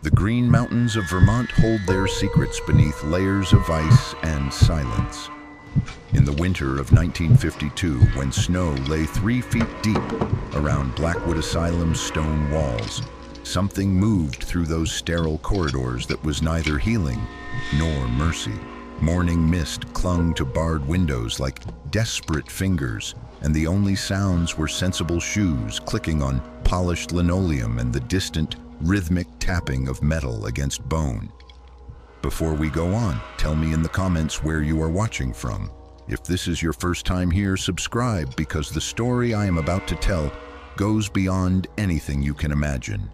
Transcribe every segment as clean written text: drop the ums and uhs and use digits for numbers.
The Green Mountains of Vermont hold their secrets beneath layers of ice and silence. In the winter of 1952, when snow lay 3 feet deep around Blackwood Asylum's stone walls, something moved through those sterile corridors that was neither healing nor mercy. Morning mist clung to barred windows like desperate fingers, and the only sounds were sensible shoes clicking on polished linoleum and the distant, rhythmic tapping of metal against bone. Before we go on, tell me in the comments where you are watching from. If this is your first time here, subscribe, because the story I am about to tell goes beyond anything you can imagine.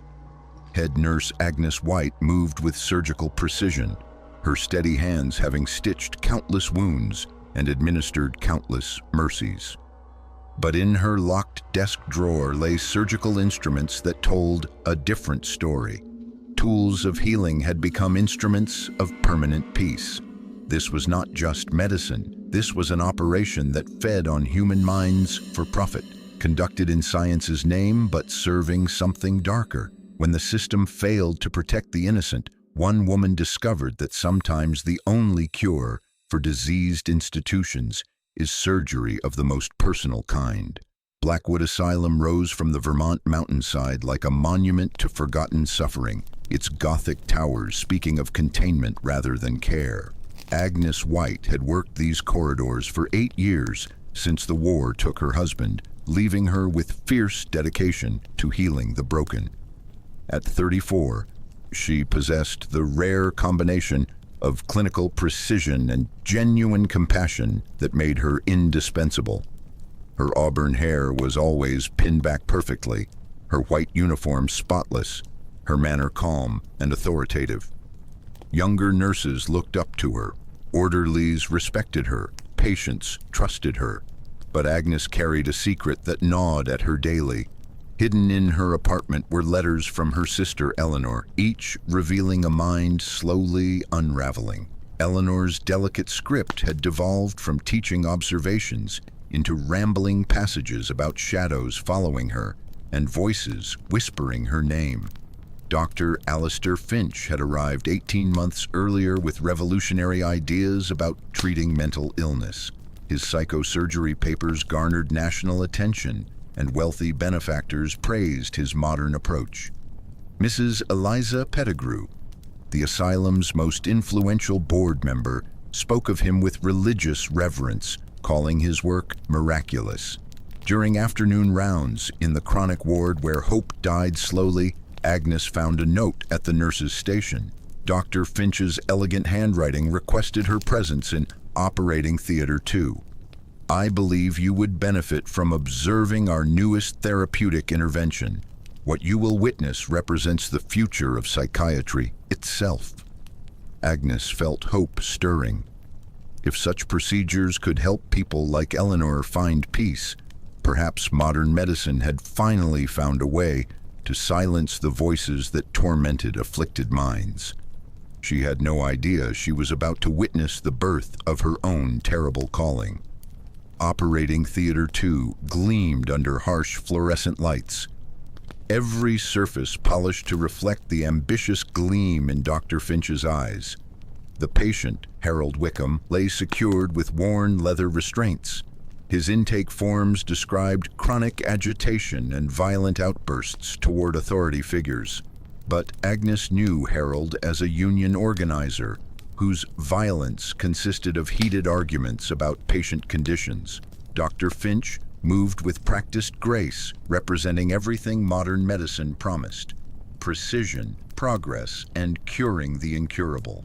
Head nurse Agnes White moved with surgical precision, her steady hands having stitched countless wounds and administered countless mercies. But in her locked desk drawer lay surgical instruments that told a different story. Tools of healing had become instruments of permanent peace. This was not just medicine. This was an operation that fed on human minds for profit, conducted in science's name but serving something darker. When the system failed to protect the innocent, one woman discovered that sometimes the only cure for diseased institutions is surgery of the most personal kind. Blackwood Asylum rose from the Vermont mountainside like a monument to forgotten suffering, its Gothic towers speaking of containment rather than care. Agnes White had worked these corridors for 8 years since the war took her husband, leaving her with fierce dedication to healing the broken. At 34, she possessed the rare combination of clinical precision and genuine compassion that made her indispensable. Her auburn hair was always pinned back perfectly, her white uniform spotless, her manner calm and authoritative. Younger nurses looked up to her, orderlies respected her, patients trusted her. But Agnes carried a secret that gnawed at her daily. Hidden in her apartment were letters from her sister Eleanor, each revealing a mind slowly unraveling. Eleanor's delicate script had devolved from teaching observations into rambling passages about shadows following her and voices whispering her name. Dr. Alistair Finch had arrived 18 months earlier with revolutionary ideas about treating mental illness. His psychosurgery papers garnered national attention, and wealthy benefactors praised his modern approach. Mrs. Eliza Pettigrew, the asylum's most influential board member, spoke of him with religious reverence, calling his work miraculous. During afternoon rounds in the chronic ward where hope died slowly, Agnes found a note at the nurse's station. Dr. Finch's elegant handwriting requested her presence in Operating Theater 2. I believe you would benefit from observing our newest therapeutic intervention. What you will witness represents the future of psychiatry itself. Agnes felt hope stirring. If such procedures could help people like Eleanor find peace, perhaps modern medicine had finally found a way to silence the voices that tormented afflicted minds. She had no idea she was about to witness the birth of her own terrible calling. Operating Theater 2 gleamed under harsh fluorescent lights. Every surface polished to reflect the ambitious gleam in Dr. Finch's eyes. The patient, Harold Wickham, lay secured with worn leather restraints. His intake forms described chronic agitation and violent outbursts toward authority figures. But Agnes knew Harold as a union organizer, whose violence consisted of heated arguments about patient conditions. Dr. Finch moved with practiced grace, representing everything modern medicine promised: precision, progress, and curing the incurable.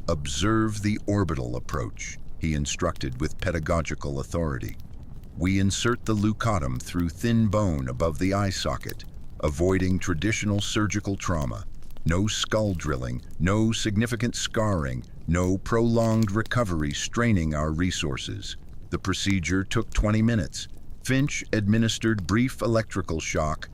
Observe the orbital approach, he instructed with pedagogical authority. We insert the leucotomy through thin bone above the eye socket, avoiding traditional surgical trauma. No skull drilling, no significant scarring, no prolonged recovery straining our resources. The procedure took 20 minutes. Finch administered brief electrical shock,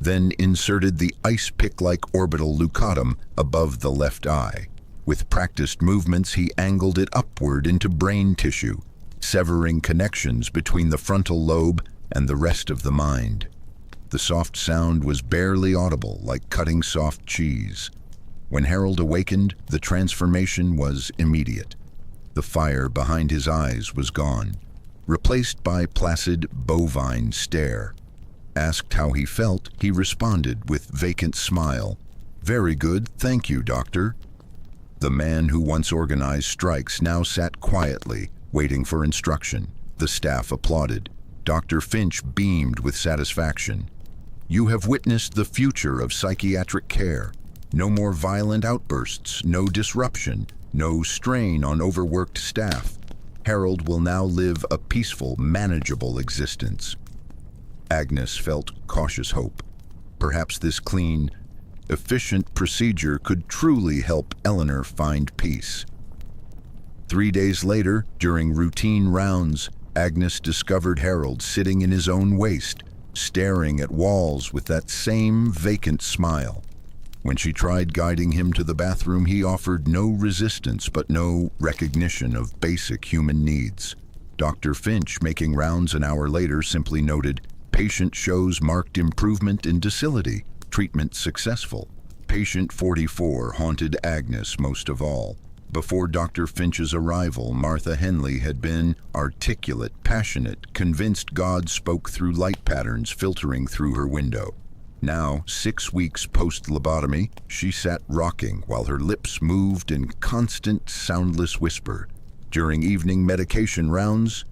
then inserted the ice pick-like orbital leucotomy above the left eye. With practiced movements, he angled it upward into brain tissue, severing connections between the frontal lobe and the rest of the mind. The soft sound was barely audible, like cutting soft cheese. When Harold awakened, the transformation was immediate. The fire behind his eyes was gone, replaced by placid, bovine stare. Asked how he felt, he responded with vacant smile. "Very good, thank you, doctor." The man who once organized strikes now sat quietly, waiting for instruction. The staff applauded. Dr. Finch beamed with satisfaction. "You have witnessed the future of psychiatric care. No more violent outbursts, no disruption, no strain on overworked staff. Harold will now live a peaceful, manageable existence." Agnes felt cautious hope. Perhaps this clean, efficient procedure could truly help Eleanor find peace. 3 days later, during routine rounds, Agnes discovered Harold sitting in his own waste, staring at walls with that same vacant smile. When she tried guiding him to the bathroom, he offered no resistance but no recognition of basic human needs. Dr. Finch, making rounds an hour later, simply noted, "Patient shows marked improvement in docility. Treatment successful." Patient 44 haunted Agnes most of all. Before Dr. Finch's arrival, Martha Henley had been articulate, passionate, convinced God spoke through light patterns filtering through her window. Now, 6 weeks post-lobotomy, she sat rocking while her lips moved in constant, soundless whisper. During evening medication rounds,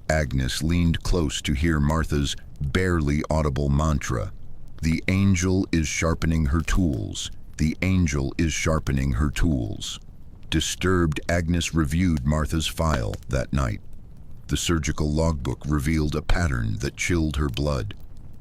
Agnes leaned close to hear Martha's barely audible mantra. "The angel is sharpening her tools. The angel is sharpening her tools." Disturbed, Agnes reviewed Martha's file that night. The surgical logbook revealed a pattern that chilled her blood.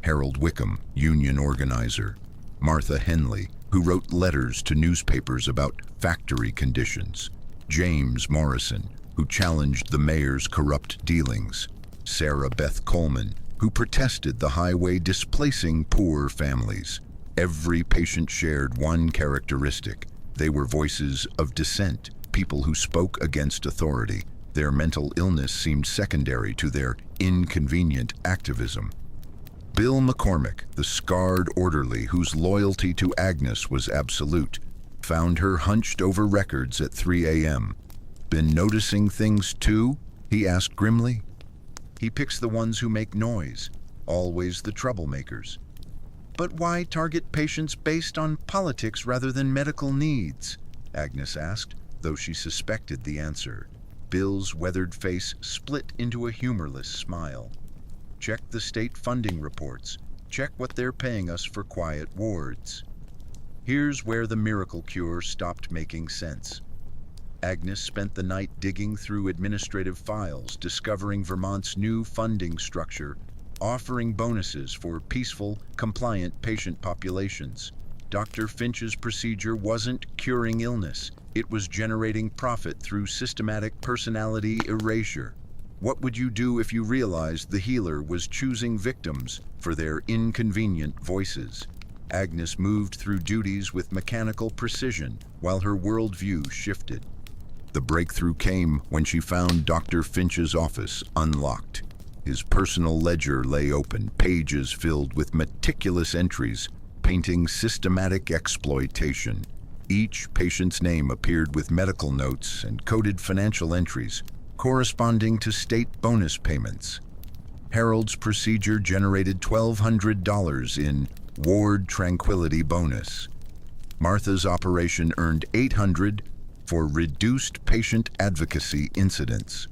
Harold Wickham, union organizer. Martha Henley, who wrote letters to newspapers about factory conditions. James Morrison, who challenged the mayor's corrupt dealings. Sarah Beth Coleman, who protested the highway displacing poor families. Every patient shared one characteristic. They were voices of dissent, people who spoke against authority. Their mental illness seemed secondary to their inconvenient activism. Bill McCormick, the scarred orderly whose loyalty to Agnes was absolute, found her hunched over records at 3 a.m. "Been noticing things too?" he asked grimly. "He picks the ones who make noise, always the troublemakers." "But why target patients based on politics rather than medical needs?" Agnes asked, though she suspected the answer. Bill's weathered face split into a humorless smile. "Check the state funding reports. Check what they're paying us for quiet wards." Here's where the miracle cure stopped making sense. Agnes spent the night digging through administrative files, discovering Vermont's new funding structure, offering bonuses for peaceful, compliant patient populations. Dr. Finch's procedure wasn't curing illness. It was generating profit through systematic personality erasure. What would you do if you realized the healer was choosing victims for their inconvenient voices? Agnes moved through duties with mechanical precision while her worldview shifted. The breakthrough came when she found Dr. Finch's office unlocked. His personal ledger lay open, pages filled with meticulous entries, painting systematic exploitation. Each patient's name appeared with medical notes and coded financial entries, corresponding to state bonus payments. Harold's procedure generated $1,200 in ward tranquility bonus. Martha's operation earned $800 for reduced patient advocacy incidents.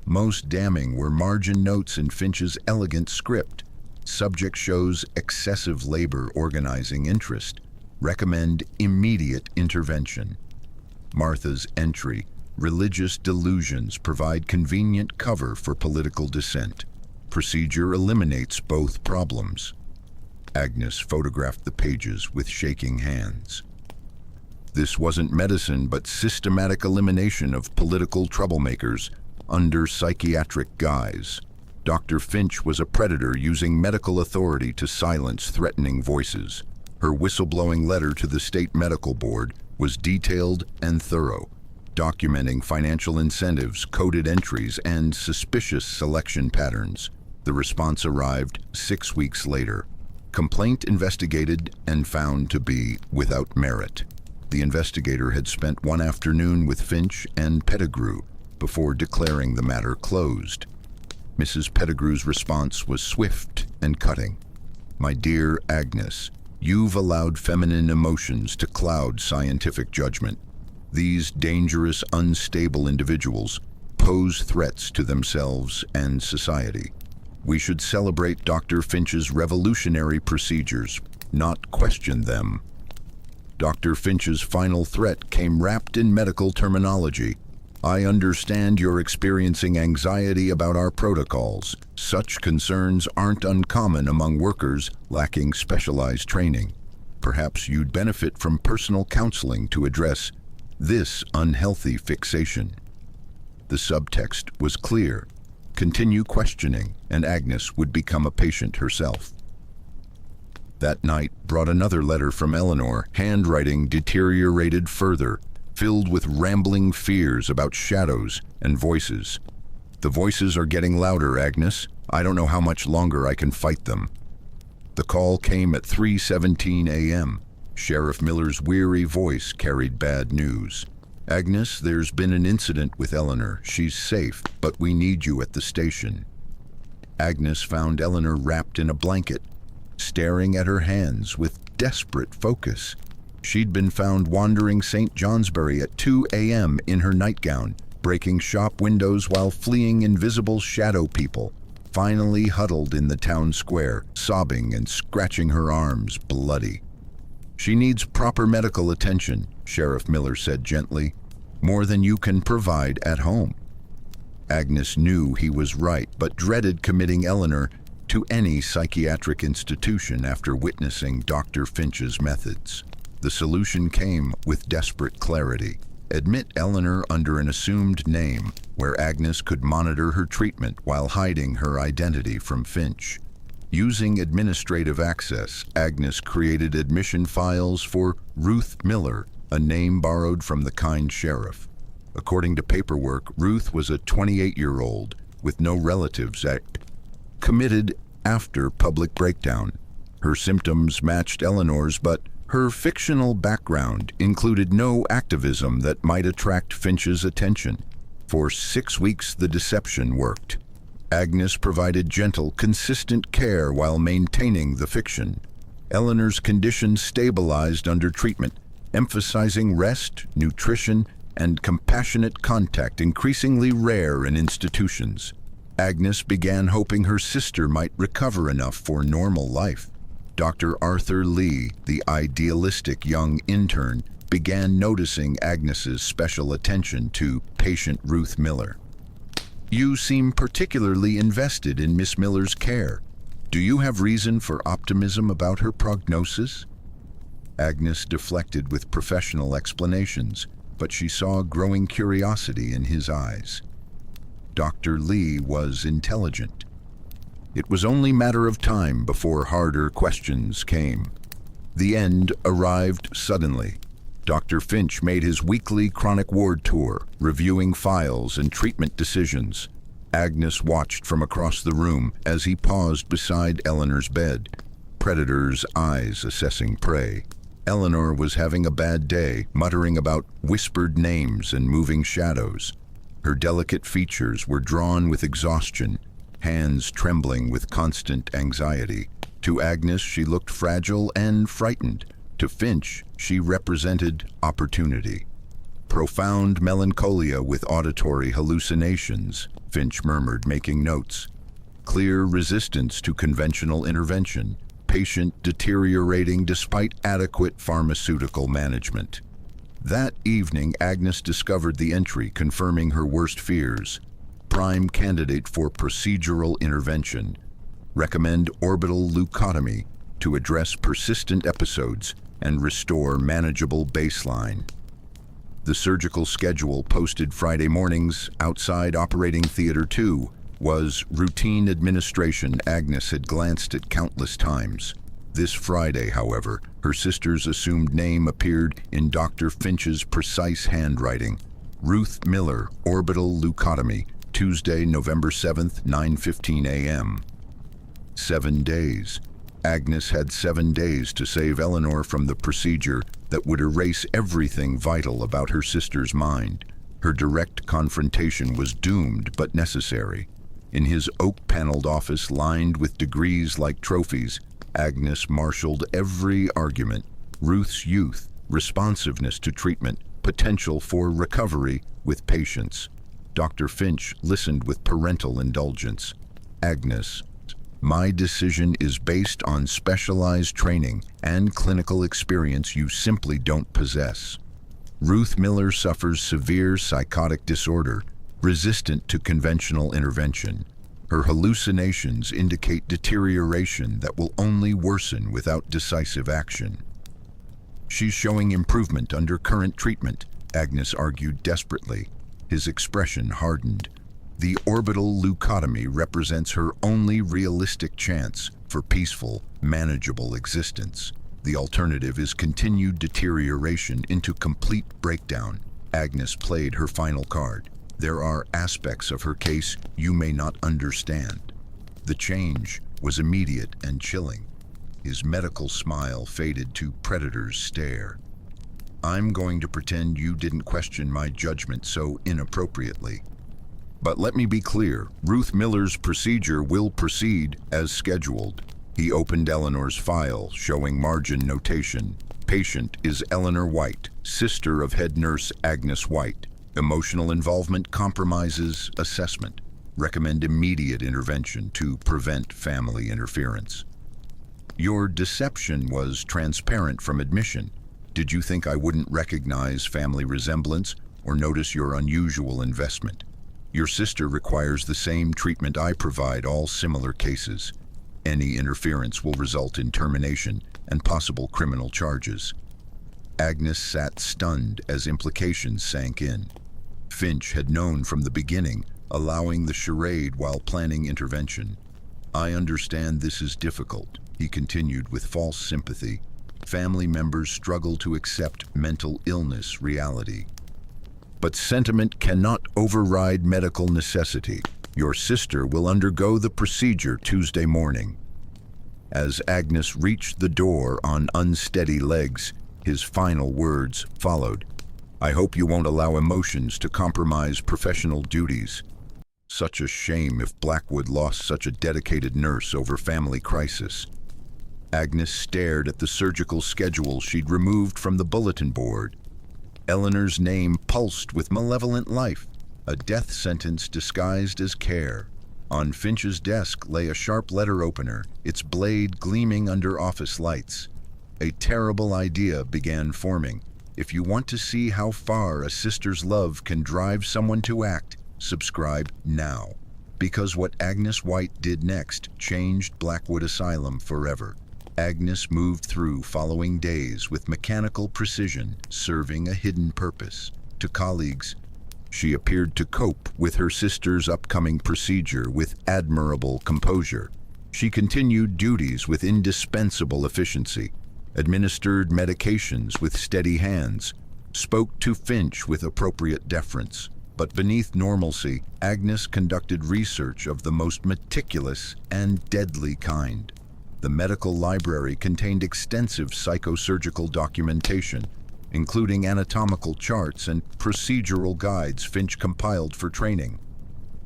Most damning were margin notes in Finch's elegant script. Subject shows excessive labor organizing interest. Recommend immediate intervention. Martha's entry, religious delusions provide convenient cover for political dissent. Procedure eliminates both problems. Agnes photographed the pages with shaking hands. This wasn't medicine, but systematic elimination of political troublemakers under psychiatric guise. Dr. Finch was a predator using medical authority to silence threatening voices. Her whistleblowing letter to the state medical board was detailed and thorough, documenting financial incentives, coded entries, and suspicious selection patterns. The response arrived 6 weeks later. Complaint investigated and found to be without merit. the investigator had spent one afternoon with Finch and Pettigrew before declaring the matter closed. Mrs. Pettigrew's response was swift and cutting. "My dear Agnes, you've allowed feminine emotions to cloud scientific judgment. These dangerous, unstable individuals pose threats to themselves and society. We should celebrate Dr. Finch's revolutionary procedures, not question them." Dr. Finch's final threat came wrapped in medical terminology. "I understand you're experiencing anxiety about our protocols. Such concerns aren't uncommon among workers lacking specialized training. Perhaps you'd benefit from personal counseling to address this unhealthy fixation." The subtext was clear. Continue questioning, and Agnes would become a patient herself. That night brought another letter from Eleanor. Handwriting deteriorated further, filled with rambling fears about shadows and voices. "The voices are getting louder, Agnes. I don't know how much longer I can fight them." The call came at 3:17 a.m. Sheriff Miller's weary voice carried bad news. "Agnes, there's been an incident with Eleanor. She's safe, but we need you at the station." Agnes found Eleanor wrapped in a blanket, staring at her hands with desperate focus. She'd been found wandering St. Johnsbury at 2 a.m. in her nightgown, breaking shop windows while fleeing invisible shadow people, finally huddled in the town square, sobbing and scratching her arms bloody. "She needs proper medical attention," Sheriff Miller said gently, "more than you can provide at home." Agnes knew he was right, but dreaded committing Eleanor to any psychiatric institution after witnessing Dr. Finch's methods. The solution came with desperate clarity. Admit Eleanor under an assumed name, where Agnes could monitor her treatment while hiding her identity from Finch. Using administrative access, Agnes created admission files for Ruth Miller, a name borrowed from the kind sheriff. According to paperwork, Ruth was a 28-year-old with no relatives committed after public breakdown. Her symptoms matched Eleanor's, but her fictional background included no activism that might attract Finch's attention. For 6 weeks, the deception worked. Agnes provided gentle, consistent care while maintaining the fiction. Eleanor's condition stabilized under treatment, emphasizing rest, nutrition, and compassionate contact, increasingly rare in institutions. Agnes began hoping her sister might recover enough for normal life. Dr. Arthur Lee, the idealistic young intern, began noticing Agnes's special attention to patient Ruth Miller. "You seem particularly invested in Miss Miller's care. Do you have reason for optimism about her prognosis?" Agnes deflected with professional explanations, but she saw growing curiosity in his eyes. Dr. Lee was intelligent. It was only a matter of time before harder questions came. The end arrived suddenly. Dr. Finch made his weekly chronic ward tour, reviewing files and treatment decisions. Agnes watched from across the room as he paused beside Eleanor's bed, predator's eyes assessing prey. Eleanor was having a bad day, muttering about whispered names and moving shadows. Her delicate features were drawn with exhaustion, hands trembling with constant anxiety. To Agnes, she looked fragile and frightened. To Finch, she represented opportunity. "Profound melancholia with auditory hallucinations," Finch murmured, making notes. "Clear resistance to conventional intervention. Patient deteriorating despite adequate pharmaceutical management." That evening, Agnes discovered the entry confirming her worst fears. Prime candidate for procedural intervention. Recommend orbital leucotomy to address persistent episodes and restore manageable baseline. The surgical schedule posted Friday mornings outside Operating Theater 2 was routine administration Agnes had glanced at countless times. This Friday, however, her sister's assumed name appeared in Dr. Finch's precise handwriting. Ruth Miller, orbital leucotomy, Tuesday, November 7th, 9:15 a.m. 7 days. Agnes had 7 days to save Eleanor from the procedure that would erase everything vital about her sister's mind. Her direct confrontation was doomed but necessary. In his oak-paneled office lined with degrees like trophies, Agnes marshaled every argument: Ruth's youth, responsiveness to treatment, potential for recovery, with patience. Dr. Finch listened with parental indulgence. Agnes, my decision is based on specialized training and clinical experience you simply don't possess. Ruth Miller suffers severe psychotic disorder, resistant to conventional intervention. Her hallucinations indicate deterioration that will only worsen without decisive action. She's showing improvement under current treatment, Agnes argued desperately. His expression hardened. The orbital leucotomy represents her only realistic chance for peaceful, manageable existence. The alternative is continued deterioration into complete breakdown. Agnes played her final card. There are aspects of her case you may not understand. The change was immediate and chilling. His medical smile faded to predator's stare. I'm going to pretend you didn't question my judgment so inappropriately. But let me be clear, Ruth Miller's procedure will proceed as scheduled. He opened Eleanor's file, showing margin notation. Patient is Eleanor White, sister of head nurse Agnes White. Emotional involvement compromises assessment. Recommend immediate intervention to prevent family interference. Your deception was transparent from admission. Did you think I wouldn't recognize family resemblance or notice your unusual investment? Your sister requires the same treatment I provide all similar cases. Any interference will result in termination and possible criminal charges. Agnes sat stunned as implications sank in. Finch had known from the beginning, allowing the charade while planning intervention. I understand this is difficult, he continued with false sympathy. Family members struggle to accept mental illness reality. But sentiment cannot override medical necessity. Your sister will undergo the procedure Tuesday morning. As Agnes reached the door on unsteady legs, his final words followed. I hope you won't allow emotions to compromise professional duties. Such a shame if Blackwood lost such a dedicated nurse over family crisis. Agnes stared at the surgical schedule she'd removed from the bulletin board. Eleanor's name pulsed with malevolent life, a death sentence disguised as care. On Finch's desk lay a sharp letter opener, its blade gleaming under office lights. A terrible idea began forming. If you want to see how far a sister's love can drive someone to act, subscribe now. Because what Agnes White did next changed Blackwood Asylum forever. Agnes moved through following days with mechanical precision, serving a hidden purpose. To colleagues, she appeared to cope with her sister's upcoming procedure with admirable composure. She continued duties with indispensable efficiency, administered medications with steady hands, spoke to Finch with appropriate deference. But beneath normalcy, Agnes conducted research of the most meticulous and deadly kind. The medical library contained extensive psychosurgical documentation, including anatomical charts and procedural guides Finch compiled for training.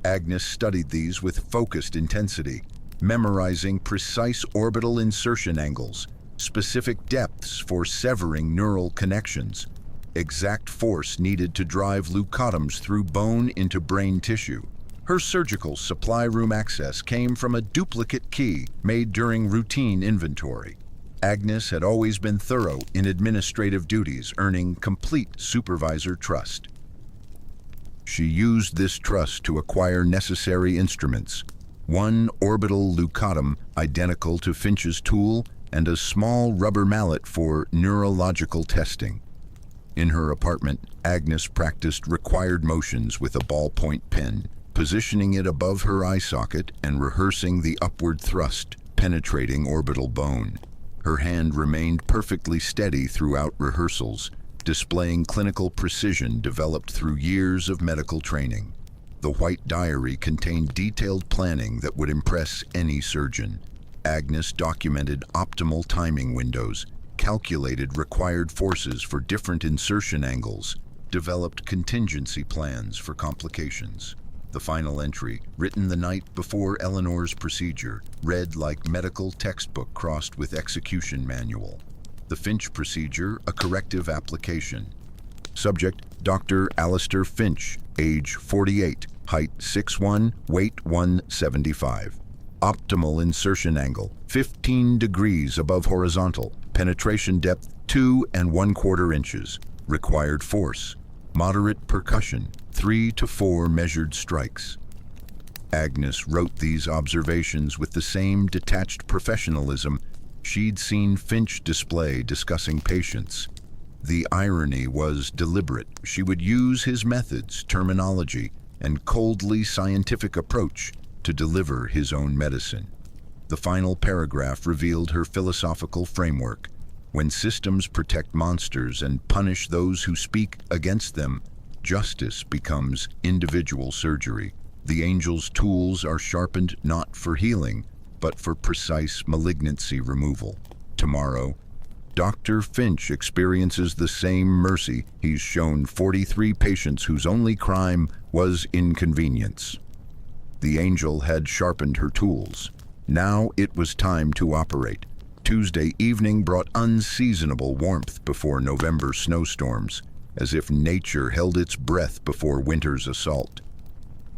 Agnes studied these with focused intensity, memorizing precise orbital insertion angles, specific depths for severing neural connections, exact force needed to drive leucotoms through bone into brain tissue. Her surgical supply room access came from a duplicate key made during routine inventory. Agnes had always been thorough in administrative duties, earning complete supervisor trust. She used this trust to acquire necessary instruments: one orbital leucotom identical to Finch's tool and a small rubber mallet for neurological testing. In her apartment, Agnes practiced required motions with a ballpoint pen, positioning it above her eye socket and rehearsing the upward thrust, penetrating orbital bone. Her hand remained perfectly steady throughout rehearsals, displaying clinical precision developed through years of medical training. The white diary contained detailed planning that would impress any surgeon. Agnes documented optimal timing windows, calculated required forces for different insertion angles, developed contingency plans for complications. The final entry, written the night before Eleanor's procedure, read like medical textbook crossed with execution manual. The Finch procedure, a corrective application. Subject, Dr. Alistair Finch, age 48, height 6'1", weight 175. Optimal insertion angle, 15 degrees above horizontal. Penetration depth, 2 1/4 inches. Required force, moderate percussion, 3 to 4 measured strikes. Agnes wrote these observations with the same detached professionalism she'd seen Finch display discussing patients. The irony was deliberate. She would use his methods, terminology, and coldly scientific approach to deliver his own medicine. The final paragraph revealed her philosophical framework. When systems protect monsters and punish those who speak against them, justice becomes individual surgery. The angel's tools are sharpened not for healing, but for precise malignancy removal. Tomorrow, Dr. Finch experiences the same mercy he's shown 43 patients whose only crime was inconvenience. The angel had sharpened her tools. Now it was time to operate. Tuesday evening brought unseasonable warmth before November snowstorms, as if nature held its breath before winter's assault.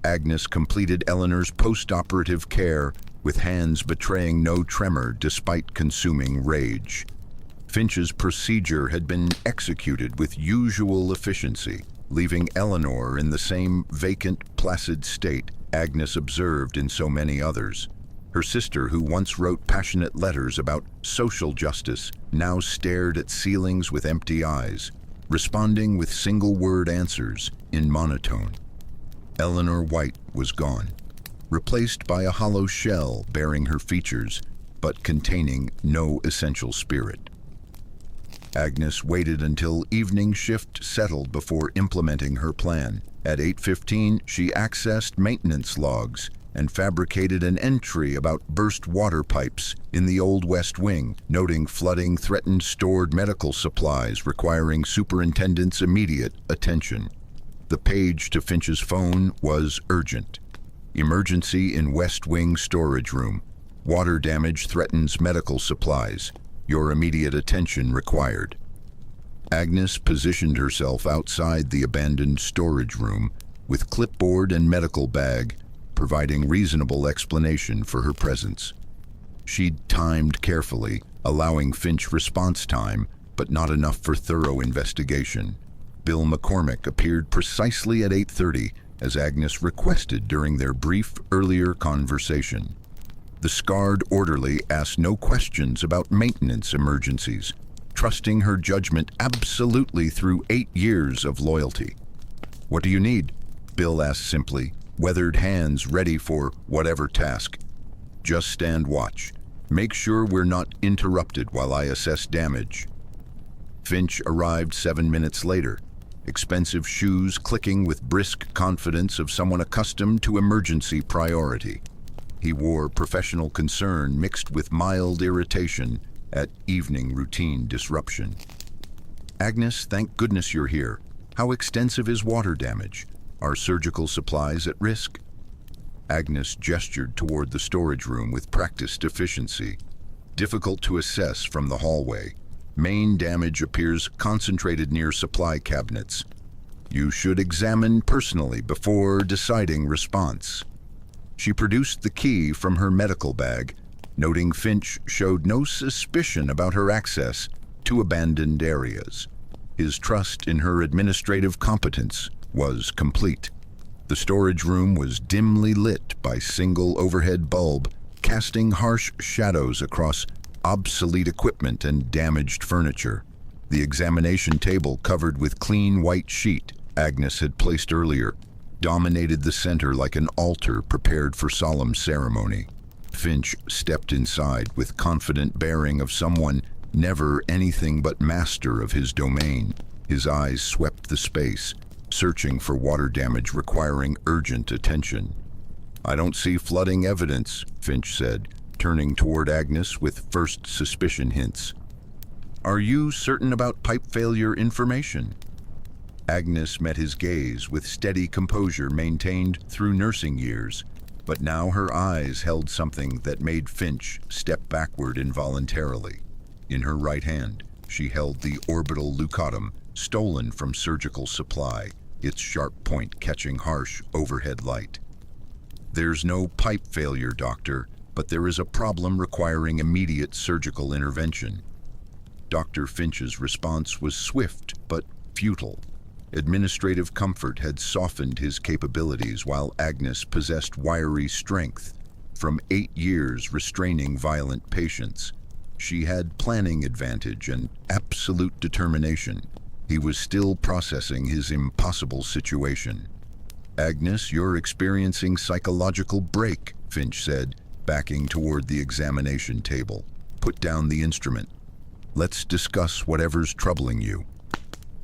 Agnes completed Eleanor's post-operative care, with hands betraying no tremor despite consuming rage. Finch's procedure had been executed with usual efficiency, leaving Eleanor in the same vacant, placid state Agnes observed in so many others. Her sister, who once wrote passionate letters about social justice, now stared at ceilings with empty eyes, responding with single-word answers in monotone. Eleanor White was gone, replaced by a hollow shell bearing her features, but containing no essential spirit. Agnes waited until evening shift settled before implementing her plan. At 8:15, she accessed maintenance logs and fabricated an entry about burst water pipes in the Old West Wing, noting flooding threatened stored medical supplies requiring superintendent's immediate attention. The page to Finch's phone was urgent. Emergency in West Wing storage room. Water damage threatens medical supplies. Your immediate attention required. Agnes positioned herself outside the abandoned storage room with clipboard and medical bag, providing reasonable explanation for her presence. She'd timed carefully, allowing Finch response time, but not enough for thorough investigation. Bill McCormick appeared precisely at 8:30, as Agnes requested during their brief earlier conversation. The scarred orderly asked no questions about maintenance emergencies, trusting her judgment absolutely through 8 years of loyalty. "What do you need?" Bill asked simply, weathered hands ready for whatever task. "Just stand watch. Make sure we're not interrupted while I assess damage." Finch arrived 7 minutes later, expensive shoes clicking with brisk confidence of someone accustomed to emergency priority. He wore professional concern mixed with mild irritation at evening routine disruption. "Agnes, thank goodness you're here. How extensive is water damage? Are surgical supplies at risk?" Agnes gestured toward the storage room with practiced efficiency. "Difficult to assess from the hallway. Main damage appears concentrated near supply cabinets. You should examine personally before deciding response." She produced the key from her medical bag, noting Finch showed no suspicion about her access to abandoned areas. His trust in her administrative competence was complete. The storage room was dimly lit by single overhead bulb, casting harsh shadows across obsolete equipment and damaged furniture. The examination table, covered with clean white sheet Agnes had placed earlier, dominated the center like an altar prepared for solemn ceremony. Finch stepped inside with confident bearing of someone never anything but master of his domain. His eyes swept the space, searching for water damage requiring urgent attention. "I don't see flooding evidence," Finch said. turning toward Agnes with first suspicion hints. "Are you certain about pipe failure information?" Agnes met his gaze with steady composure maintained through nursing years, but now her eyes held something that made Finch step backward involuntarily. In her right hand, she held the orbital leucotum, stolen from surgical supply, its sharp point catching harsh overhead light. "There's no pipe failure, doctor, but there is a problem requiring immediate surgical intervention." Dr. Finch's response was swift but futile. Administrative comfort had softened his capabilities while Agnes possessed wiry strength. From 8 years restraining violent patients, she had planning advantage and absolute determination. He was still processing his impossible situation. "Agnes, you're experiencing psychological break," Finch said, backing toward the examination table. "Put down the instrument. Let's discuss whatever's troubling you."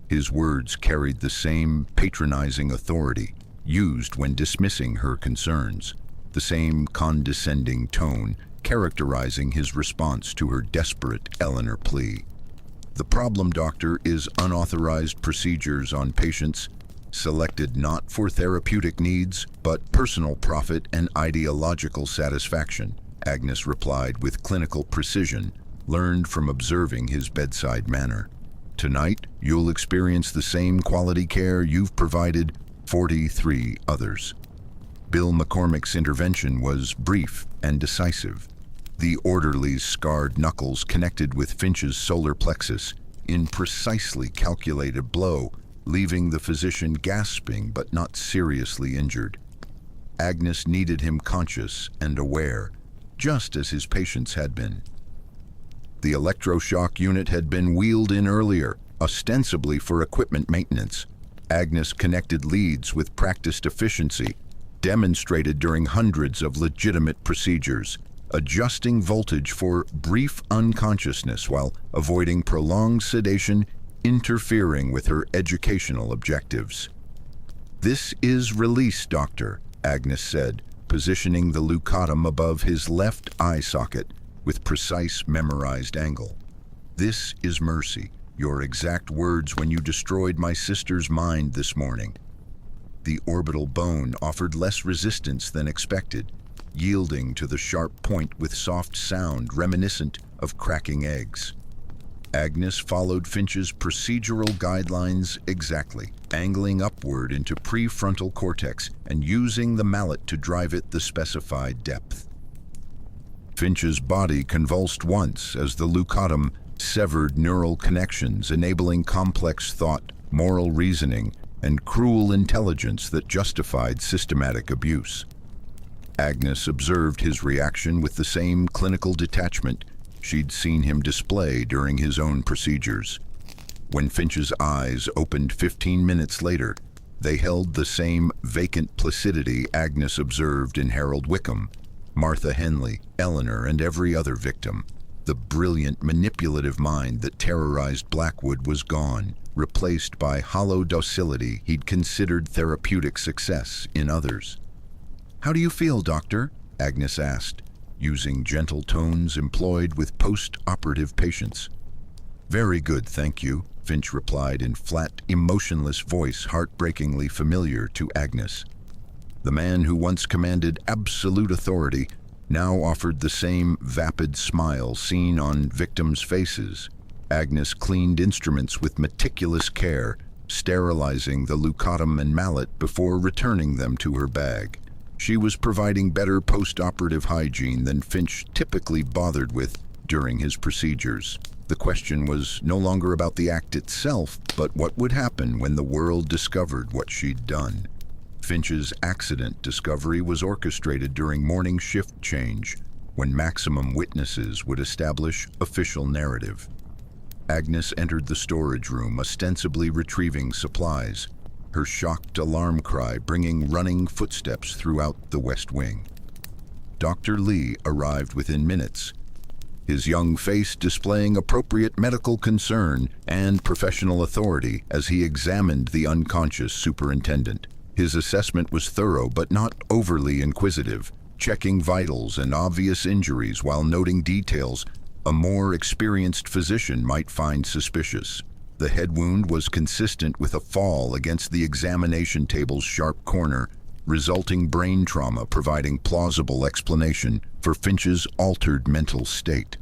His words carried the same patronizing authority used when dismissing her concerns, the same condescending tone characterizing his response to her desperate Eleanor plea. "The problem, doctor, is unauthorized procedures on patients selected not for therapeutic needs, but personal profit and ideological satisfaction," Agnes replied with clinical precision, learned from observing his bedside manner. "Tonight, you'll experience the same quality care you've provided 43 others." Bill McCormick's intervention was brief and decisive. The orderly's scarred knuckles connected with Finch's solar plexus in precisely calculated blow, leaving the physician gasping but not seriously injured. Agnes needed him conscious and aware, just as his patients had been. The electroshock unit had been wheeled in earlier, ostensibly for equipment maintenance. Agnes connected leads with practiced efficiency, demonstrated during hundreds of legitimate procedures, adjusting voltage for brief unconsciousness while avoiding prolonged sedation, interfering with her educational objectives. "This is release, doctor," Agnes said, positioning the leucotum above his left eye socket with precise memorized angle. "This is mercy, your exact words when you destroyed my sister's mind this morning." The orbital bone offered less resistance than expected, yielding to the sharp point with soft sound reminiscent of cracking eggs. Agnes followed Finch's procedural guidelines exactly, angling upward into prefrontal cortex and using the mallet to drive it the specified depth. Finch's body convulsed once as the leucotum severed neural connections, enabling complex thought, moral reasoning, and cruel intelligence that justified systematic abuse. Agnes observed his reaction with the same clinical detachment she'd seen him display during his own procedures. When Finch's eyes opened 15 minutes later, they held the same vacant placidity Agnes observed in Harold Wickham, Martha Henley, Eleanor, and every other victim. The brilliant, manipulative mind that terrorized Blackwood was gone, replaced by hollow docility he'd considered therapeutic success in others. "How do you feel, doctor?" Agnes asked, using gentle tones employed with post-operative patients. "Very good, thank you," Finch replied in flat, emotionless voice heartbreakingly familiar to Agnes. The man who once commanded absolute authority now offered the same vapid smile seen on victims' faces. Agnes cleaned instruments with meticulous care, sterilizing the leucotum and mallet before returning them to her bag. She was providing better post-operative hygiene than Finch typically bothered with during his procedures. The question was no longer about the act itself, but what would happen when the world discovered what she'd done. Finch's accident discovery was orchestrated during morning shift change, when maximum witnesses would establish official narrative. Agnes entered the storage room, ostensibly retrieving supplies, her shocked alarm cry bringing running footsteps throughout the West Wing. Dr. Lee arrived within minutes, his young face displaying appropriate medical concern and professional authority as he examined the unconscious superintendent. His assessment was thorough but not overly inquisitive, checking vitals and obvious injuries while noting details a more experienced physician might find suspicious. The head wound was consistent with a fall against the examination table's sharp corner, resulting brain trauma providing plausible explanation for Finch's altered mental state.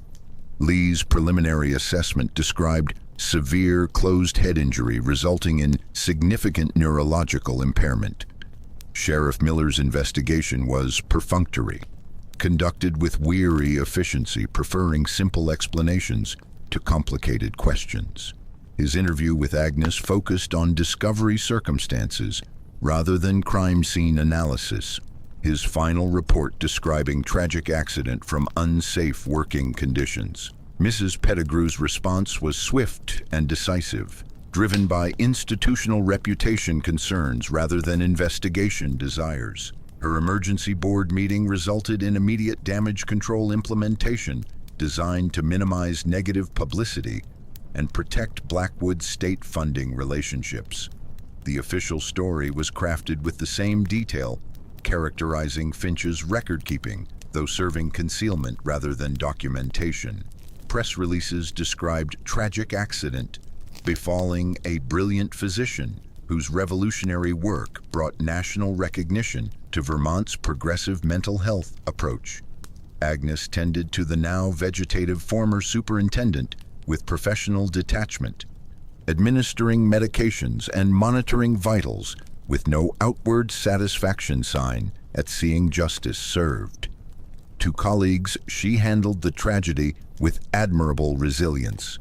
Lee's preliminary assessment described severe closed head injury resulting in significant neurological impairment. Sheriff Miller's investigation was perfunctory, conducted with weary efficiency, preferring simple explanations to complicated questions. His interview with Agnes focused on discovery circumstances rather than crime scene analysis, his final report describing tragic accident from unsafe working conditions. Mrs. Pettigrew's response was swift and decisive, driven by institutional reputation concerns rather than investigation desires. Her emergency board meeting resulted in immediate damage control implementation designed to minimize negative publicity and protect Blackwood state funding relationships. The official story was crafted with the same detail, characterizing Finch's record-keeping, though serving concealment rather than documentation. Press releases described tragic accident befalling a brilliant physician whose revolutionary work brought national recognition to Vermont's progressive mental health approach. Agnes tended to the now vegetative former superintendent with professional detachment, administering medications and monitoring vitals with no outward satisfaction sign at seeing justice served. To colleagues, she handled the tragedy with admirable resilience.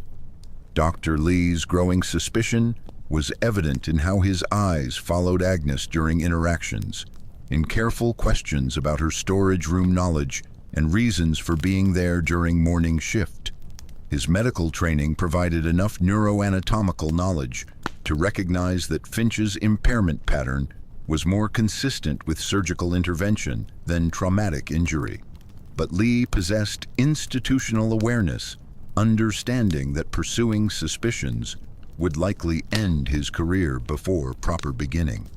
Dr. Lee's growing suspicion was evident in how his eyes followed Agnes during interactions, in careful questions about her storage room knowledge and reasons for being there during morning shift. His medical training provided enough neuroanatomical knowledge to recognize that Finch's impairment pattern was more consistent with surgical intervention than traumatic injury. But Lee possessed institutional awareness, understanding that pursuing suspicions would likely end his career before proper beginning.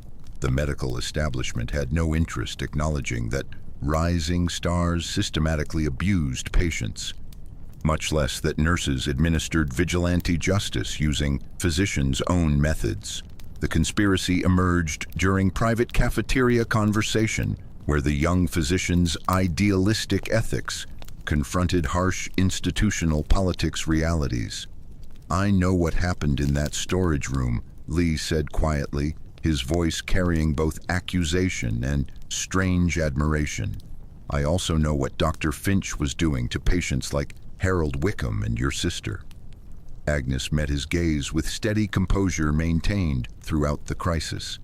The medical establishment had no interest acknowledging that rising stars systematically abused patients, much less that nurses administered vigilante justice using physicians' own methods. The conspiracy emerged during private cafeteria conversation, where the young physician's idealistic ethics confronted harsh institutional politics realities. "I know what happened in that storage room," Lee said quietly, his voice carrying both accusation and strange admiration. "I also know what Dr. Finch was doing to patients like Harold Wickham and your sister." Agnes met his gaze with steady composure maintained throughout the crisis.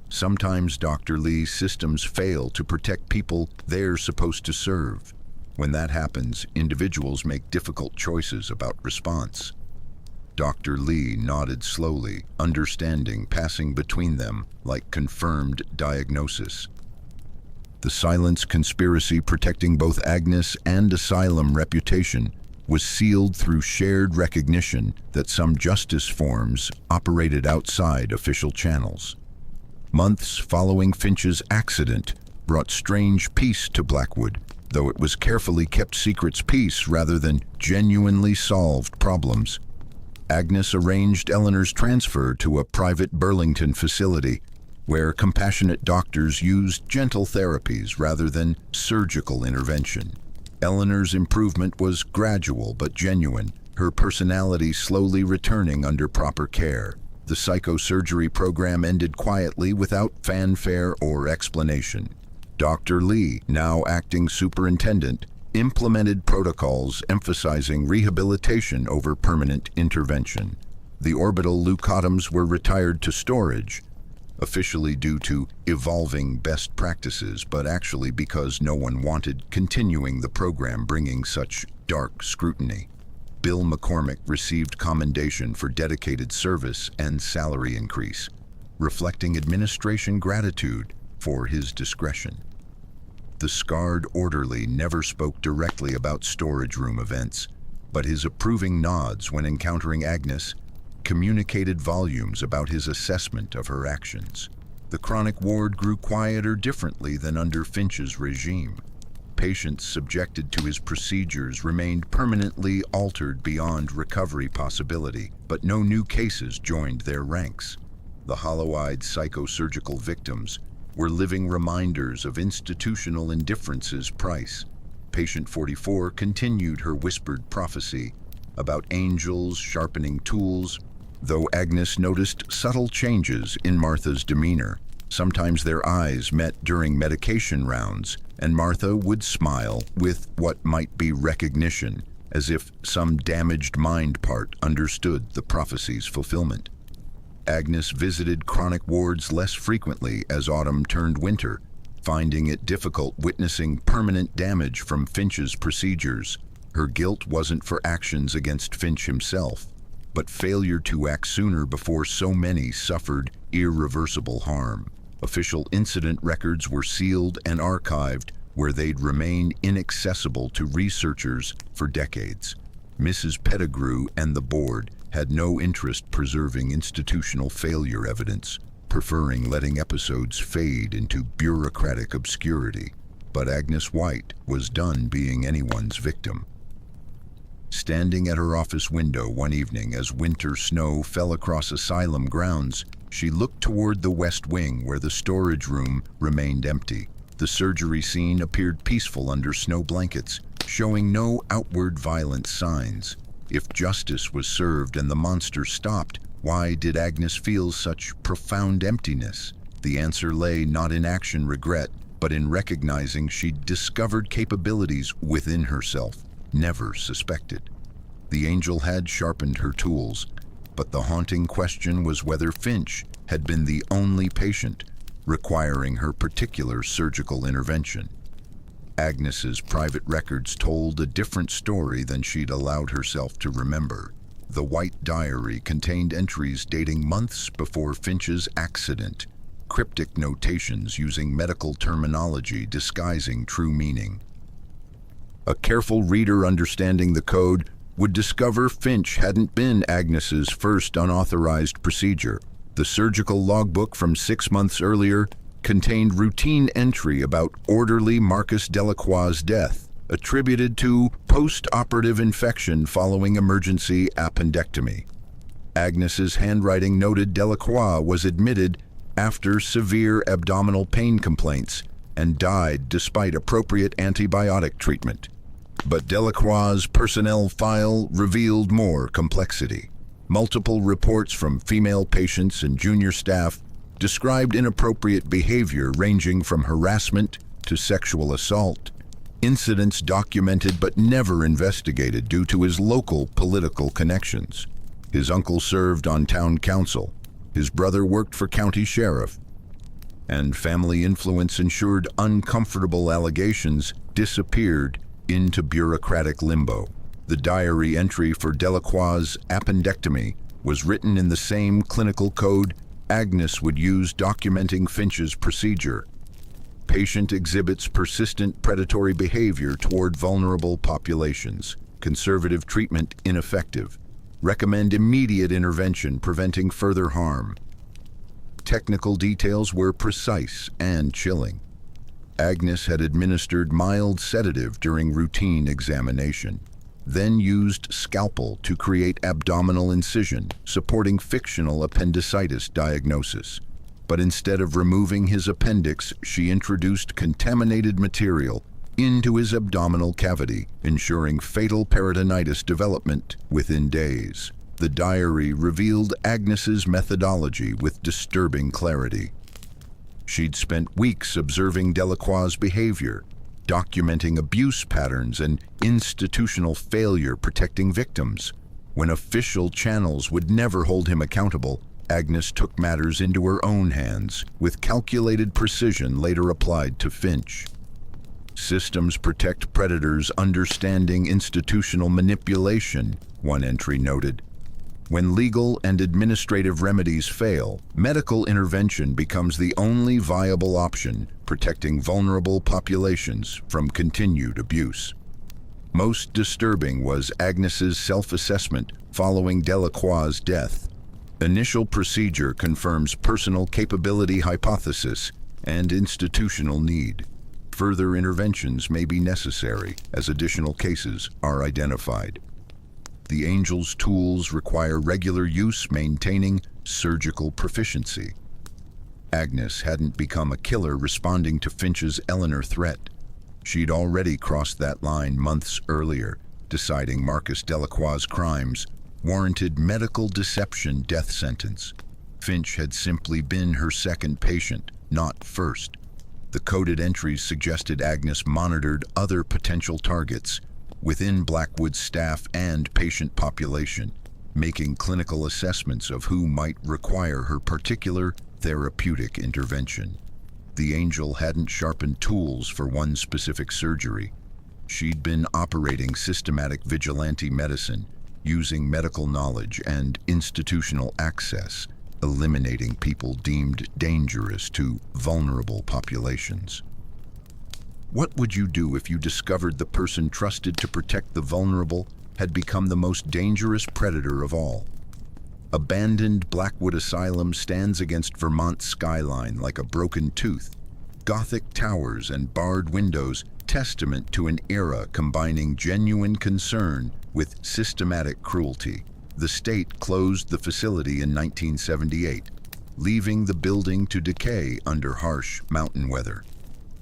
Sometimes Dr. Lee's systems fail to protect people they're supposed to serve. When that happens, individuals make difficult choices about response. Dr. Lee nodded slowly, understanding passing between them like confirmed diagnosis. The silence conspiracy protecting both Agnes and Asylum reputation was sealed through shared recognition that some justice forms operated outside official channels. Months following Finch's accident brought strange peace to Blackwood, though it was carefully kept secret's peace rather than genuinely solved problems. Agnes arranged Eleanor's transfer to a private Burlington facility, where compassionate doctors used gentle therapies rather than surgical intervention. Eleanor's improvement was gradual but genuine, her personality slowly returning under proper care. The psychosurgery program ended quietly without fanfare or explanation. Dr. Lee, now acting superintendent, implemented protocols emphasizing rehabilitation over permanent intervention. The orbital leucotoms were retired to storage, officially due to evolving best practices, but actually because no one wanted continuing the program bringing such dark scrutiny. Bill McCormick received commendation for dedicated service and salary increase, reflecting administration gratitude for his discretion. The scarred orderly never spoke directly about storage room events, but his approving nods when encountering Agnes communicated volumes about his assessment of her actions. The chronic ward grew quieter differently than under Finch's regime. patients subjected to his procedures remained permanently altered beyond recovery possibility, but no new cases joined their ranks. The hollow-eyed psychosurgical victims were living reminders of institutional indifference's price. Patient 44 continued her whispered prophecy about angels sharpening tools, though Agnes noticed subtle changes in Martha's demeanor. Sometimes their eyes met during medication rounds, and Martha would smile with what might be recognition, as if some damaged mind part understood the prophecy's fulfillment. Agnes visited chronic wards less frequently as autumn turned winter, finding it difficult witnessing permanent damage from Finch's procedures. Her guilt wasn't for actions against Finch himself, but failure to act sooner before so many suffered irreversible harm. Official incident records were sealed and archived, where they'd remain inaccessible to researchers for decades. Mrs. Pettigrew and the board had no interest preserving institutional failure evidence, preferring letting episodes fade into bureaucratic obscurity. But Agnes White was done being anyone's victim. Standing at her office window one evening as winter snow fell across Asylum grounds, she looked toward the west wing where the storage room remained empty. The surgery scene appeared peaceful under snow blankets, showing no outward violent signs. If justice was served and the monster stopped, why did Agnes feel such profound emptiness? The answer lay not in action regret, but in recognizing she'd discovered capabilities within herself, never suspected. The angel had sharpened her tools, but the haunting question was whether Finch had been the only patient requiring her particular surgical intervention. Agnes's private records told a different story than she'd allowed herself to remember. The white diary contained entries dating months before Finch's accident, cryptic notations using medical terminology disguising true meaning. A careful reader understanding the code would discover Finch hadn't been Agnes's first unauthorized procedure. The surgical logbook from 6 months earlier contained routine entry about orderly Marcus Delacroix's death, attributed to post-operative infection following emergency appendectomy. Agnes's handwriting noted Delacroix was admitted after severe abdominal pain complaints and died despite appropriate antibiotic treatment. But Delacroix's personnel file revealed more complexity. Multiple reports from female patients and junior staff described inappropriate behavior ranging from harassment to sexual assault, incidents documented but never investigated due to his local political connections. His uncle served on town council, his brother worked for county sheriff, and family influence ensured uncomfortable allegations disappeared into bureaucratic limbo. The diary entry for Delacroix's appendectomy was written in the same clinical code Agnes would use documenting Finch's procedure. Patient exhibits persistent predatory behavior toward vulnerable populations. Conservative treatment ineffective. Recommend immediate intervention preventing further harm. Technical details were precise and chilling. Agnes had administered mild sedative during routine examination, then used scalpel to create abdominal incision, supporting fictional appendicitis diagnosis. But instead of removing his appendix, she introduced contaminated material into his abdominal cavity, ensuring fatal peritonitis development within days. The diary revealed Agnes's methodology with disturbing clarity. She'd spent weeks observing Delacroix's behavior, documenting abuse patterns and institutional failure protecting victims. When official channels would never hold him accountable, Agnes took matters into her own hands, with calculated precision later applied to Finch. Systems protect predators understanding institutional manipulation, one entry noted. When legal and administrative remedies fail, medical intervention becomes the only viable option, protecting vulnerable populations from continued abuse. Most disturbing was Agnes's self-assessment following Delacroix's death. Initial procedure confirms personal capability hypothesis and institutional need. further interventions may be necessary as additional cases are identified. The Angel's tools require regular use, maintaining surgical proficiency. Agnes hadn't become a killer responding to Finch's Eleanor threat. She'd already crossed that line months earlier, deciding Marcus Delacroix's crimes warranted medical deception death sentence. Finch had simply been her second patient, not first. The coded entries suggested Agnes monitored other potential targets within Blackwood's staff and patient population, making clinical assessments of who might require her particular therapeutic intervention. The Angel hadn't sharpened tools for one specific surgery. She'd been operating systematic vigilante medicine, using medical knowledge and institutional access, eliminating people deemed dangerous to vulnerable populations. What would you do if you discovered the person trusted to protect the vulnerable had become the most dangerous predator of all? Abandoned Blackwood Asylum stands against Vermont's skyline like a broken tooth. Gothic towers and barred windows, testament to an era combining genuine concern with systematic cruelty. The state closed the facility in 1978, leaving the building to decay under harsh mountain weather.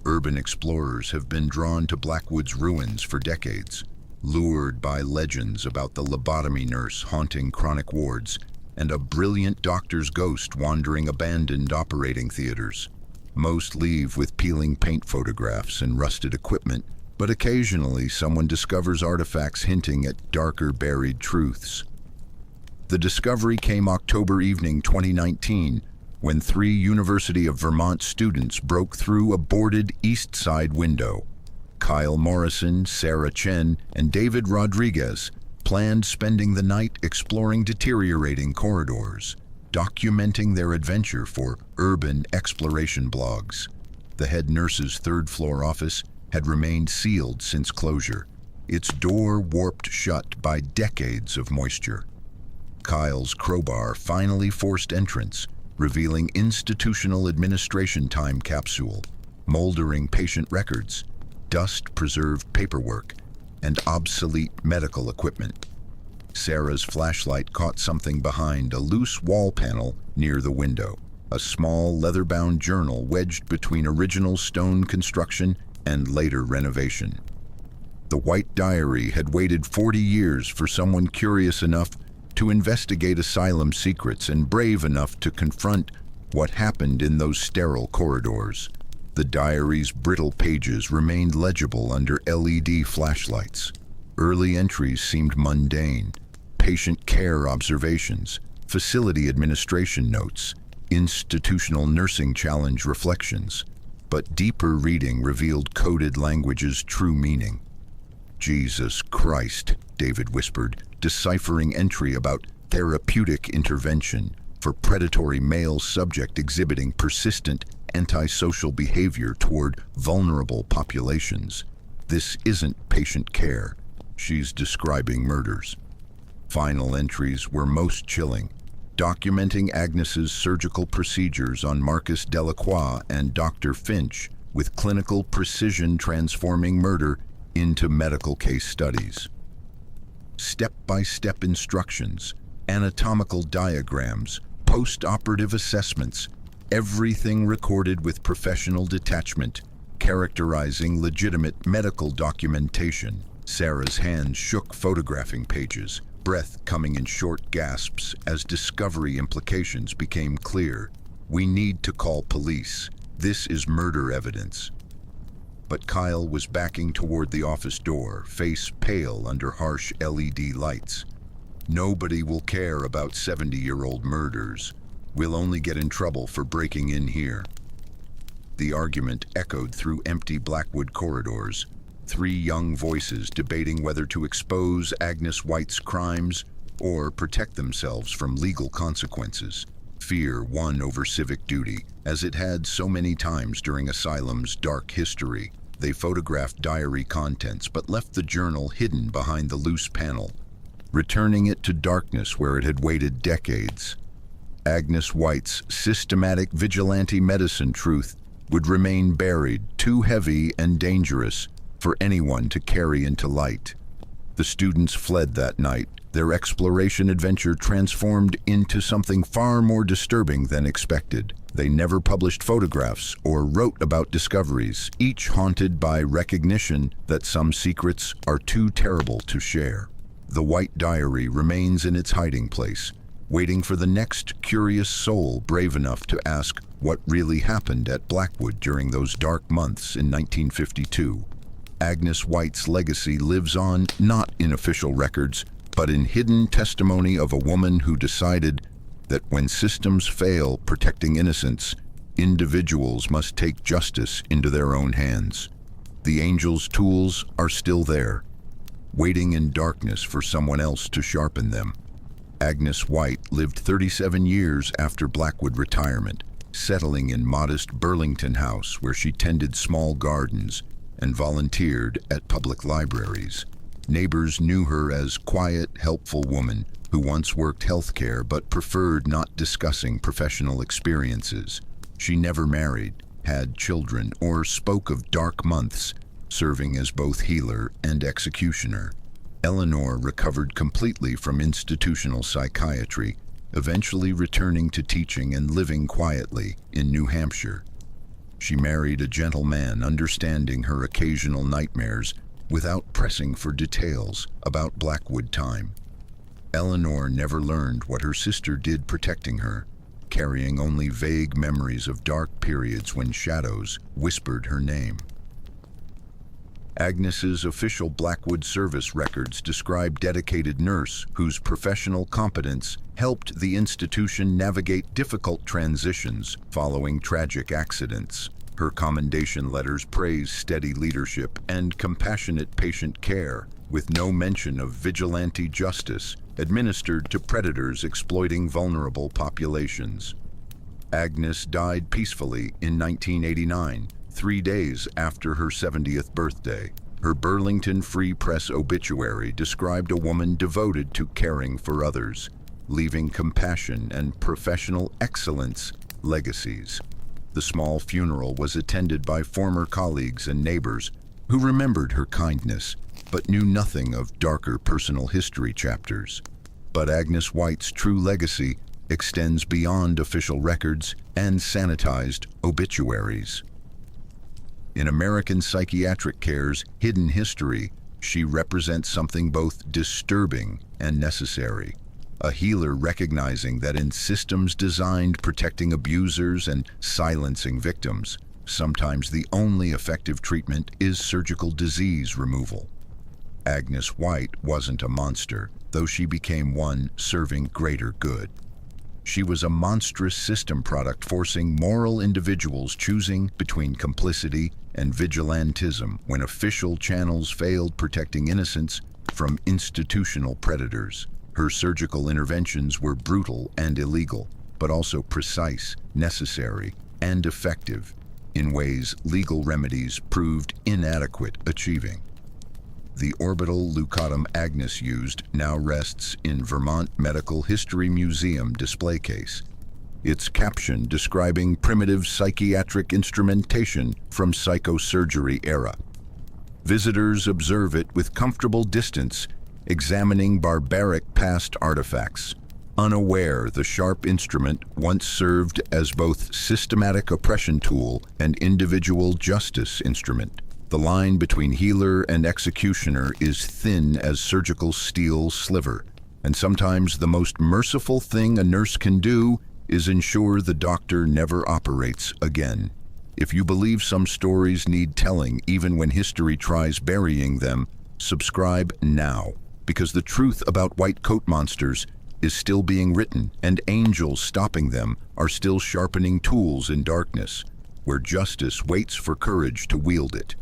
Urban explorers have been drawn to Blackwood's ruins for decades, lured by legends about the lobotomy nurse haunting chronic wards and a brilliant doctor's ghost wandering abandoned operating theaters. Most leave with peeling paint photographs and rusted equipment, but occasionally someone discovers artifacts hinting at darker buried truths. The discovery came October evening 2019, when 3 University of Vermont students broke through a boarded east side window. Kyle Morrison, Sarah Chen, and David Rodriguez planned spending the night exploring deteriorating corridors, documenting their adventure for urban exploration blogs. The head nurse's third-floor office had remained sealed since closure, its door warped shut by decades of moisture. Kyle's crowbar finally forced entrance, revealing institutional administration time capsule, moldering patient records, dust-preserved paperwork, and obsolete medical equipment. Sarah's flashlight caught something behind a loose wall panel near the window, a small leather-bound journal wedged between original stone construction and later renovation. The white diary had waited 40 years for someone curious enough to investigate asylum secrets and brave enough to confront what happened in those sterile corridors. The diary's brittle pages remained legible under LED flashlights. Early entries seemed mundane: patient care observations, facility administration notes, institutional nursing challenge reflections. But deeper reading revealed coded language's true meaning. "Jesus Christ," David whispered, deciphering entry about therapeutic intervention for predatory male subject exhibiting persistent antisocial behavior toward vulnerable populations. This isn't patient care. She's describing murders. Final entries were most chilling, documenting Agnes's surgical procedures on Marcus Delacroix and Dr. Finch, with clinical precision transforming murder into medical case studies. Step-by-step instructions, anatomical diagrams, post-operative assessments, everything recorded with professional detachment, characterizing legitimate medical documentation. Sarah's hands shook photographing pages, breath coming in short gasps as discovery implications became clear. "We need to call police. This is murder evidence." But Kyle was backing toward the office door, face pale under harsh LED lights. "Nobody will care about 70-year-old murders. We'll only get in trouble for breaking in here." The argument echoed through empty Blackwood corridors, 3 young voices debating whether to expose Agnes White's crimes or protect themselves from legal consequences. Fear won over civic duty, as it had so many times during Asylum's dark history. They photographed diary contents but left the journal hidden behind the loose panel, returning it to darkness where it had waited decades. Agnes White's systematic vigilante medicine truth would remain buried, too heavy and dangerous for anyone to carry into light. The students fled that night, their exploration adventure transformed into something far more disturbing than expected. They never published photographs or wrote about discoveries, each haunted by recognition that some secrets are too terrible to share. The White Diary remains in its hiding place, waiting for the next curious soul brave enough to ask what really happened at Blackwood during those dark months in 1952. Agnes White's legacy lives on not in official records, but in hidden testimony of a woman who decided that when systems fail protecting innocence, individuals must take justice into their own hands. The angel's tools are still there, waiting in darkness for someone else to sharpen them. Agnes White lived 37 years after Blackwood retirement, settling in modest Burlington house where she tended small gardens and volunteered at public libraries. Neighbors knew her as quiet, helpful woman who once worked healthcare but preferred not discussing professional experiences. She never married, had children, or spoke of dark months, serving as both healer and executioner. Eleanor recovered completely from institutional psychiatry, eventually returning to teaching and living quietly in New Hampshire. She married a gentle man, understanding her occasional nightmares without pressing for details about Blackwood time. Eleanor never learned what her sister did protecting her, carrying only vague memories of dark periods when shadows whispered her name. Agnes's official Blackwood service records describe dedicated nurse whose professional competence helped the institution navigate difficult transitions following tragic accidents. Her commendation letters praise steady leadership and compassionate patient care, with no mention of vigilante justice administered to predators exploiting vulnerable populations. Agnes died peacefully in 1989, 3 days after her 70th birthday. Her Burlington Free Press obituary described a woman devoted to caring for others, leaving compassion and professional excellence legacies. The small funeral was attended by former colleagues and neighbors who remembered her kindness, but knew nothing of darker personal history chapters. But Agnes White's true legacy extends beyond official records and sanitized obituaries. In American psychiatric care's hidden history, she represents something both disturbing and necessary. A healer recognizing that in systems designed protecting abusers and silencing victims, sometimes the only effective treatment is surgical disease removal. Agnes White wasn't a monster, though she became one serving greater good. She was a monstrous system product forcing moral individuals choosing between complicity and vigilantism when official channels failed protecting innocents from institutional predators. Her surgical interventions were brutal and illegal, but also precise, necessary, and effective in ways legal remedies proved inadequate achieving. The orbital leucotomy Agnes used now rests in Vermont Medical History Museum display case. Its caption describing primitive psychiatric instrumentation from psychosurgery era. Visitors observe it with comfortable distance, examining barbaric past artifacts, unaware the sharp instrument once served as both systematic oppression tool and individual justice instrument. The line between healer and executioner is thin as surgical steel sliver, and sometimes the most merciful thing a nurse can do is ensure the doctor never operates again. If you believe some stories need telling even when history tries burying them, subscribe now, because the truth about white coat monsters is still being written, and angels stopping them are still sharpening tools in darkness, where justice waits for courage to wield it.